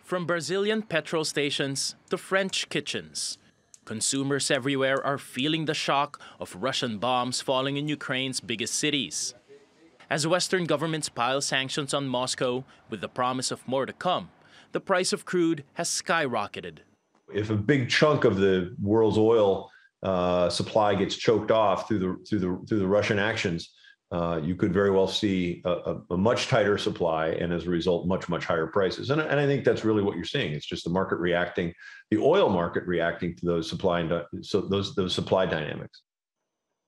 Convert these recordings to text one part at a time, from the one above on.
From Brazilian petrol stations to French kitchens, consumers everywhere are feeling the shock of Russian bombs falling in Ukraine's biggest cities. As Western governments pile sanctions on Moscow with the promise of more to come, the price of crude has skyrocketed. If a big chunk of the world's oil supply gets choked off through the Russian actions, you could very well see a much tighter supply, and as a result, much higher prices. And I think that's really what you're seeing. It's just the market reacting, the oil market reacting to those supply dynamics.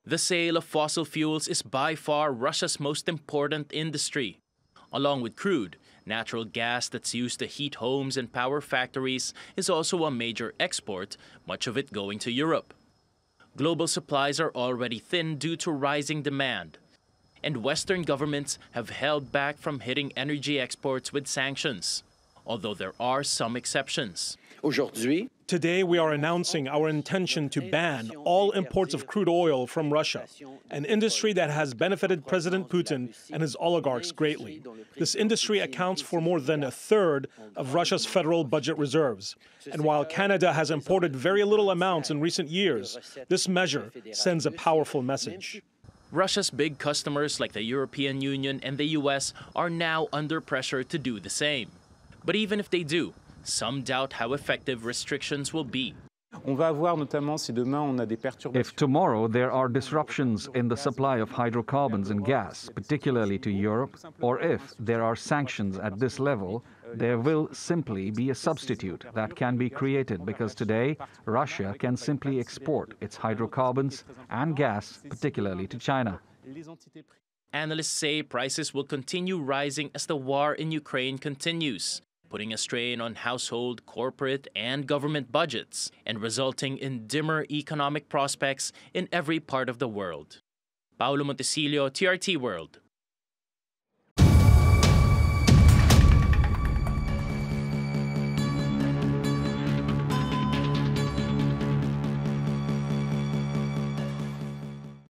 The sale of fossil fuels is by far Russia's most important industry. Along with crude, natural gas that's used to heat homes and power factories is also a major export, much of it going to Europe. Global supplies are already thin due to rising demand, and Western governments have held back from hitting energy exports with sanctions, although there are some exceptions. Today, we are announcing our intention to ban all imports of crude oil from Russia, an industry that has benefited President Putin and his oligarchs greatly. This industry accounts for more than a third of Russia's federal budget reserves. And while Canada has imported very little amounts in recent years, this measure sends a powerful message. Russia's big customers like the European Union and the US are now under pressure to do the same. But even if they do, some doubt how effective restrictions will be. If tomorrow there are disruptions in the supply of hydrocarbons and gas, particularly to Europe, or if there are sanctions at this level, there will simply be a substitute that can be created, because today Russia can simply export its hydrocarbons and gas, particularly to China. Analysts say prices will continue rising as the war in Ukraine continues, putting a strain on household, corporate, and government budgets, and resulting in dimmer economic prospects in every part of the world. Paolo Montecillo, TRT World.